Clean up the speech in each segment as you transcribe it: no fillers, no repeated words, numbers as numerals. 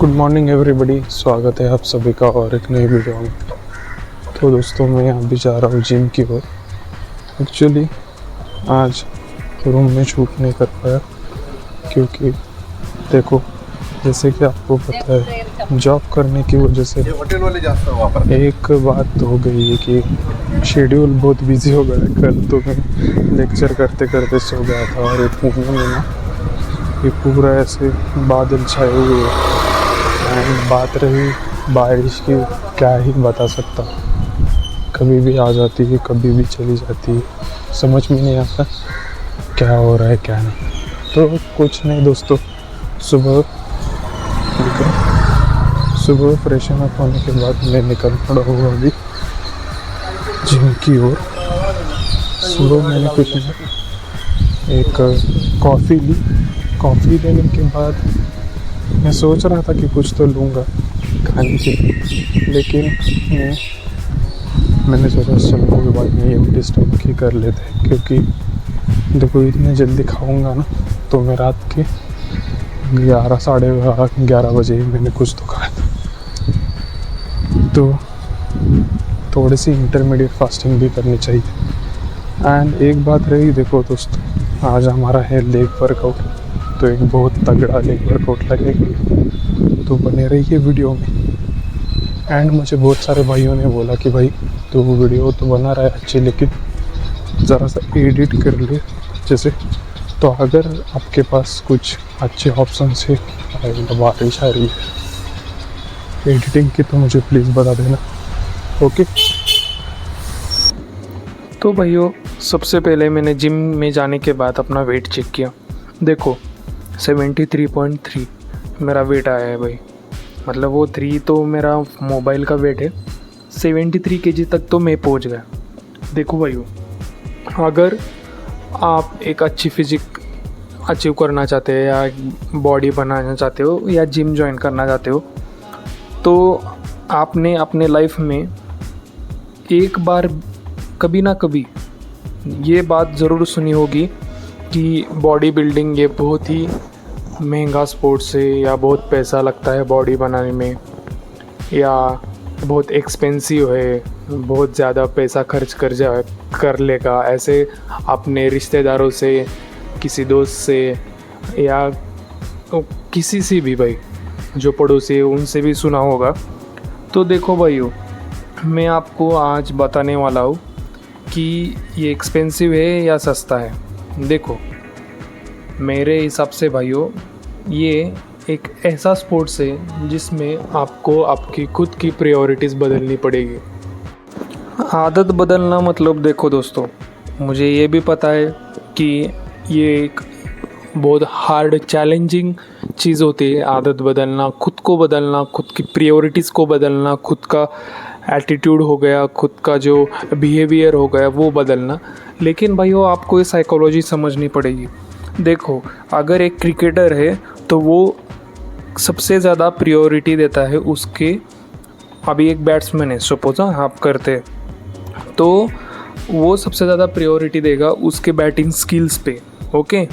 Good morning everybody, स्वागत है आप सभी का और एक नई वीडियो में। तो दोस्तों, मैं अभी जा रहा हूँ जिम की ओर। एक्चुअली आज रूम में शूट नहीं कर पाया क्योंकि देखो, जैसे कि आपको पता है, जॉब करने की वजह से एक बात तो हो गई है कि शेड्यूल बहुत बिजी हो गया है। कल तो मैं लेक्चर करते करते सो गया था और पुणे में ना ये पूरा ऐसे बादल छाए हुए हैं। एंड बात रही बारिश की, क्या ही बता सकता, कभी भी आ जाती है कभी भी चली जाती है, समझ में नहीं आता क्या हो रहा है क्या नहीं। तो कुछ नहीं दोस्तों, सुबह फ्रेशन अप होने के बाद मैं निकल पड़ा हूँ अभी जिम की ओर। सुबह मैंने कुछ नहीं, एक कॉफ़ी ली। कॉफ़ी लेने के बाद मैं सोच रहा था कि कुछ तो लूँगा खाने के लिए, लेकिन मैंने सोचा चलो कोई बात नहीं, एम्प्टी स्टमक ही कर लेते हैं, क्योंकि देखो इतने जल्दी खाऊंगा ना तो मैं रात के 11 साढ़े 11 बजे ही मैंने कुछ तो खाया था। तो थोड़ी सी इंटरमीडिएट फास्टिंग भी करनी चाहिए। एंड एक बात रही, देखो दोस्तों, आज हमारा है लेग वर्कआउट, तो एक बहुत तगड़ा लेग वर्कआउट लगेगा, तो बने रहिए वीडियो में। एंड मुझे बहुत सारे भाइयों ने बोला कि भाई तो वीडियो तो बना रहा है अच्छी, लेकिन ज़रा सा एडिट कर ले जैसे। तो अगर आपके पास कुछ अच्छे ऑप्शन है, बारिश आ रही है एडिटिंग की, तो मुझे प्लीज़ बता देना, ओके। तो भाइयों, सबसे पहले मैंने जिम में जाने के बाद अपना वेट चेक किया। देखो 73.3 मेरा वेट आया है भाई, मतलब वो 3 तो मेरा मोबाइल का वेट है। 73 kg तक तो मैं पहुंच गया। देखो भाइयों, अगर आप एक अच्छी फिजिक अचीव करना चाहते हैं या बॉडी बनाना चाहते हो या जिम ज्वाइन करना चाहते हो, तो आपने अपने लाइफ में एक बार कभी ना कभी ये बात ज़रूर सुनी होगी कि बॉडी बिल्डिंग ये बहुत ही महंगा स्पोर्ट्स है, या बहुत पैसा लगता है बॉडी बनाने में, या बहुत एक्सपेंसिव है, बहुत ज़्यादा पैसा खर्च कर लेगा। ऐसे अपने रिश्तेदारों से, किसी दोस्त से, या किसी से भी भाई जो पड़ोसी है उनसे भी सुना होगा। तो देखो भाइयों, मैं आपको आज बताने वाला हूँ कि ये एक्सपेंसिव है या सस्ता है। देखो मेरे हिसाब से भाइयों, ये एक ऐसा स्पोर्ट्स है जिसमें आपको आपकी खुद की प्रायोरिटीज़ बदलनी पड़ेगी। आदत बदलना मतलब, देखो दोस्तों, मुझे ये भी पता है कि ये एक बहुत हार्ड चैलेंजिंग चीज़ होती है आदत बदलना, खुद को बदलना, खुद की प्रायोरिटीज़ को बदलना, खुद का एटीट्यूड हो गया, खुद का जो बिहेवियर हो गया वो बदलना। लेकिन भाइयों, आपको ये साइकोलॉजी समझनी पड़ेगी। देखो, अगर एक क्रिकेटर है तो वो सबसे ज़्यादा प्रायोरिटी देता है उसके, अभी एक बैट्समैन है सपोज, आप करते तो वो सबसे ज़्यादा प्रायोरिटी देगा उसके बैटिंग स्किल्स पे, ओके।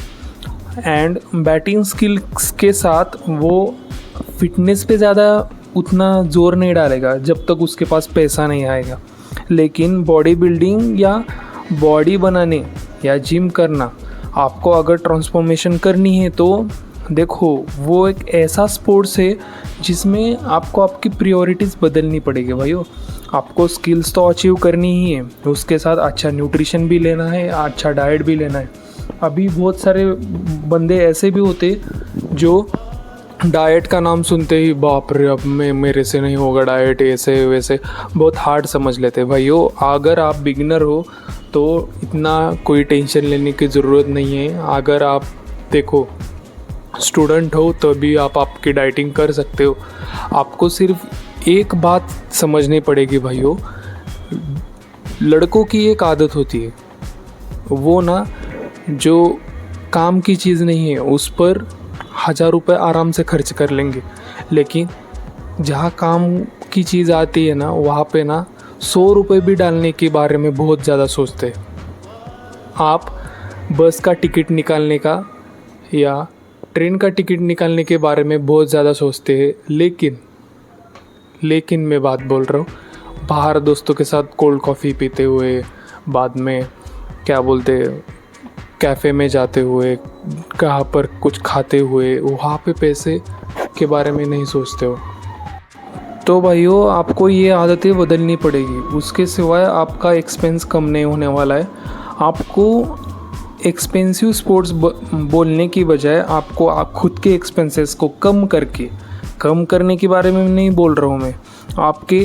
एंड बैटिंग स्किल्स के साथ वो फिटनेस पे ज़्यादा उतना जोर नहीं डालेगा जब तक उसके पास पैसा नहीं आएगा। लेकिन बॉडी बिल्डिंग या बॉडी बनाने या जिम करना, आपको अगर ट्रांसफॉर्मेशन करनी है तो देखो वो एक ऐसा स्पोर्ट्स है जिसमें आपको आपकी प्रायोरिटीज़ बदलनी पड़ेगी भाइयों। आपको स्किल्स तो अचीव करनी ही है, उसके साथ अच्छा न्यूट्रिशन भी लेना है, अच्छा डाइट भी लेना है। अभी बहुत सारे बंदे ऐसे भी होते जो डाइट का नाम सुनते ही बाप रे, अब मेरे से नहीं होगा डाइट, ऐसे वैसे बहुत हार्ड समझ लेते हैं। भाइयों, अगर आप बिगिनर हो तो इतना कोई टेंशन लेने की ज़रूरत नहीं है। अगर आप देखो स्टूडेंट हो तो भी आप आपकी डाइटिंग कर सकते हो। आपको सिर्फ एक बात समझनी पड़ेगी भाइयों, लड़कों की एक आदत होती है, वो ना जो काम की चीज़ नहीं है उस पर 1000 रुपये आराम से खर्च कर लेंगे, लेकिन जहाँ काम की चीज़ आती है ना वहाँ पे ना 100 रुपये भी डालने के बारे में बहुत ज़्यादा सोचते हैं। आप बस का टिकट निकालने का या ट्रेन का टिकट निकालने के बारे में बहुत ज़्यादा सोचते हैं, लेकिन मैं बात बोल रहा हूँ बाहर दोस्तों के साथ कोल्ड कॉफ़ी पीते हुए, बाद में क्या बोलते कैफ़े में जाते हुए, कहाँ पर कुछ खाते हुए, वहाँ पे पैसे के बारे में नहीं सोचते हो। तो भाइयों आपको ये आदतें बदलनी पड़ेगी। उसके सिवाय आपका एक्सपेंस कम नहीं होने वाला है। आपको एक्सपेंसिव स्पोर्ट्स बोलने की बजाय आपको खुद के एक्सपेंसेस को कम करने के बारे में नहीं बोल रहा हूँ मैं। आपके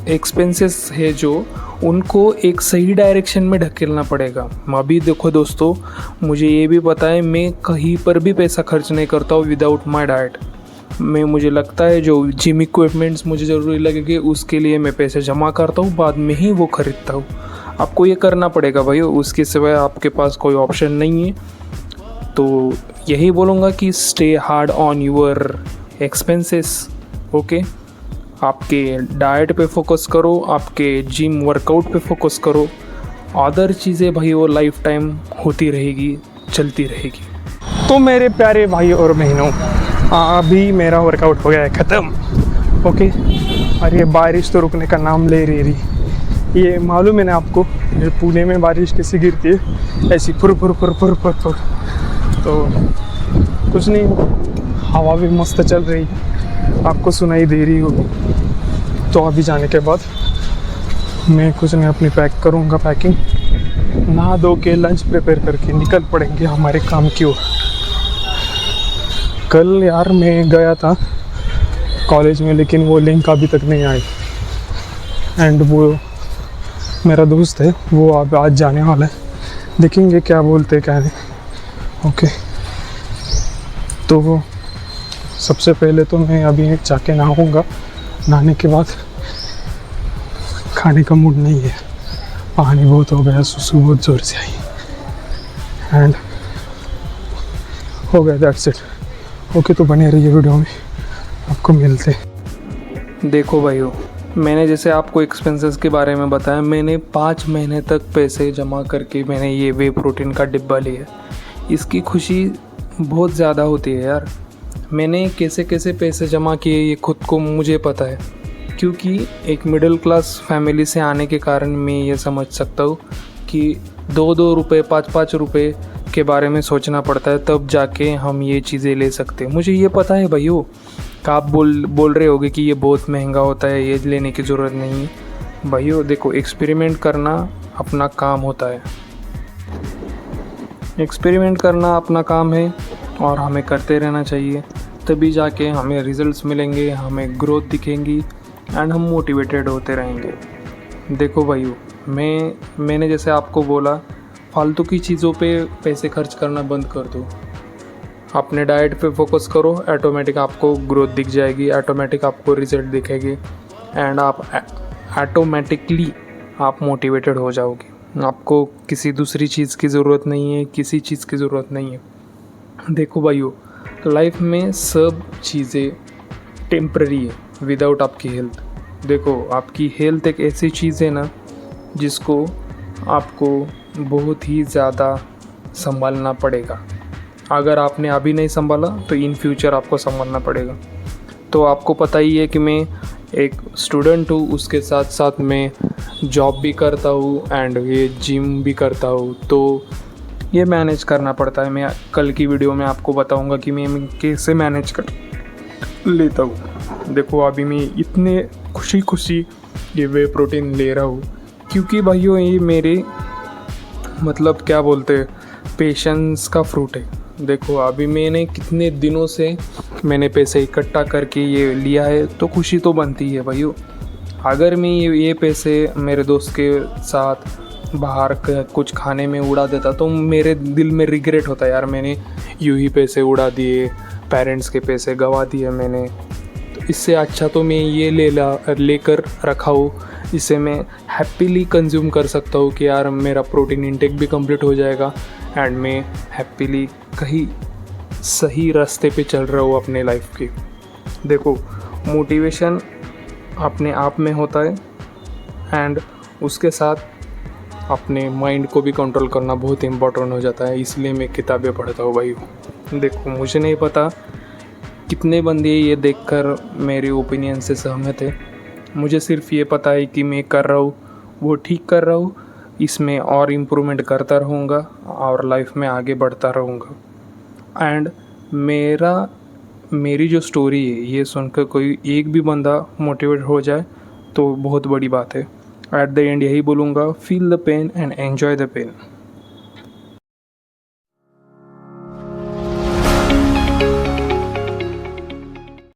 एक्सपेंसेस है जो उनको एक सही डायरेक्शन में ढकेलना पड़ेगा। अभी देखो दोस्तों, मुझे ये भी पता है मैं कहीं पर भी पैसा खर्च नहीं करता हूँ विदाउट माई डाइट। मुझे लगता है जो जिम इक्विपमेंट्स मुझे ज़रूरी लगेंगे उसके लिए मैं पैसे जमा करता हूँ, बाद में ही वो ख़रीदता हूँ। आपको ये करना पड़ेगा भाई, उसके सिवाय आपके पास कोई ऑप्शन नहीं है। तो यही बोलूँगा कि stay hard on your expenses, okay. आपके डाइट पे फोकस करो, आपके जिम वर्कआउट पे फोकस करो। अदर चीज़ें भाई वो लाइफ टाइम होती रहेगी, चलती रहेगी। तो मेरे प्यारे भाई और बहनों, अभी मेरा वर्कआउट हो गया है ख़त्म, ओके। और ये बारिश तो रुकने का नाम ले रही। ये मालूम है ना आपको, ये पुणे में बारिश कैसी गिरती है, ऐसी फुर फुर फुर फुर फुर फुर। तो कुछ नहीं, हवा भी मस्त चल रही है, आपको सुनाई दे रही होगी। तो अभी जाने के बाद मैं कुछ नहीं अपनी पैक करूँगा, पैकिंग नहा धो के लंच प्रिपेयर करके निकल पड़ेंगे हमारे काम की ओर। कल यार मैं गया था कॉलेज में, लेकिन वो लिंक अभी तक नहीं आई। एंड वो मेरा दोस्त है, वो अब आज जाने वाला है, देखेंगे क्या बोलते हैं क्या नहीं, ओके। तो वो सबसे पहले तो मैं अभी जाके नहाऊंगा, नहाने के बाद खाने का मूड नहीं है, पानी बहुत हो गया, सुसु बहुत ज़ोर से आई एंड हो गया, दैट्स इट, ओके। तो बने रहिए वीडियो में, आपको मिलते। देखो भाइयों, मैंने जैसे आपको एक्सपेंसेस के बारे में बताया, मैंने 5 महीने तक पैसे जमा करके मैंने ये वे प्रोटीन का डिब्बा लिया। इसकी खुशी बहुत ज़्यादा होती है यार। मैंने कैसे कैसे पैसे जमा किए ये खुद को मुझे पता है, क्योंकि एक मिडिल क्लास फैमिली से आने के कारण मैं ये समझ सकता हूँ कि 2-2 रुपये 5-5 रुपये के बारे में सोचना पड़ता है, तब जाके हम ये चीज़ें ले सकते हैं। मुझे ये पता है भाइयों, कि आप बोल रहे होगे कि ये बहुत महंगा होता है, ये लेने की ज़रूरत नहीं है। भाइयों देखो, एक्सपेरिमेंट करना अपना काम होता है, एक्सपेरिमेंट करना अपना काम है और हमें करते रहना चाहिए, तभी जाके हमें रिजल्ट्स मिलेंगे, हमें ग्रोथ दिखेंगी एंड हम मोटिवेटेड होते रहेंगे। देखो भाइयों, मैंने जैसे आपको बोला, फालतू की चीज़ों पे पैसे खर्च करना बंद कर दो, अपने डाइट पे फोकस करो, ऑटोमेटिक आपको ग्रोथ दिख जाएगी, ऑटोमेटिक आपको रिजल्ट दिखेगी एंड आप ऑटोमेटिकली आप मोटिवेटेड हो जाओगे। आपको किसी दूसरी चीज़ की ज़रूरत नहीं है, किसी चीज़ की ज़रूरत नहीं है। देखो भाइयों, लाइफ में सब चीज़ें टेम्पररी है विदाउट आपकी हेल्थ। देखो, आपकी हेल्थ एक ऐसी चीज़ है ना जिसको आपको बहुत ही ज़्यादा संभालना पड़ेगा। अगर आपने अभी नहीं संभाला तो इन फ्यूचर आपको संभालना पड़ेगा। तो आपको पता ही है कि मैं एक स्टूडेंट हूँ, उसके साथ साथ मैं जॉब भी करता हूँ एंड ये जिम भी करता हूँ, तो ये मैनेज करना पड़ता है। मैं कल की वीडियो में आपको बताऊँगा कि मैं कैसे मैनेज कर लेता हूँ। देखो, अभी मैं इतने खुशी ये वे प्रोटीन ले रहा हूँ क्योंकि भाइयों ये मेरे मतलब क्या बोलते हैं, पेशेंस का फ्रूट है। देखो, अभी मैंने कितने दिनों से मैंने पैसे इकट्ठा करके ये लिया है, तो खुशी तो बनती है भाइयों। अगर मैं ये पैसे मेरे दोस्त के साथ बाहर कुछ खाने में उड़ा देता तो मेरे दिल में रिग्रेट होता, यार मैंने यूं ही पैसे उड़ा दिए, पेरेंट्स के पैसे गवा दिए मैंने। तो इससे अच्छा तो मैं ये लेकर रखा हूँ, इसे मैं हैप्पीली कंज्यूम कर सकता हूँ कि यार मेरा प्रोटीन इंटेक भी कंप्लीट हो जाएगा एंड मैं हैप्पीली कहीं सही रास्ते पे चल रहा हूँ अपने लाइफ के। देखो, मोटिवेशन अपने आप में होता है एंड उसके साथ अपने माइंड को भी कंट्रोल करना बहुत इम्पोर्टेंट हो जाता है, इसलिए मैं किताबें पढ़ता हूँ भाई। देखो मुझे नहीं पता कितने बंदे ये देखकर मेरे ओपिनियन से सहमत है, मुझे सिर्फ ये पता है कि मैं कर रहा हूँ वो ठीक कर रहा हूँ, इसमें और इम्प्रूवमेंट करता रहूँगा और लाइफ में आगे बढ़ता रहूँगा। एंड मेरी जो स्टोरी है ये सुनकर कोई एक भी बंदा मोटिवेट हो जाए तो बहुत बड़ी बात है। एट द एंड यही बोलूँगा, feel the pain and enjoy the pen.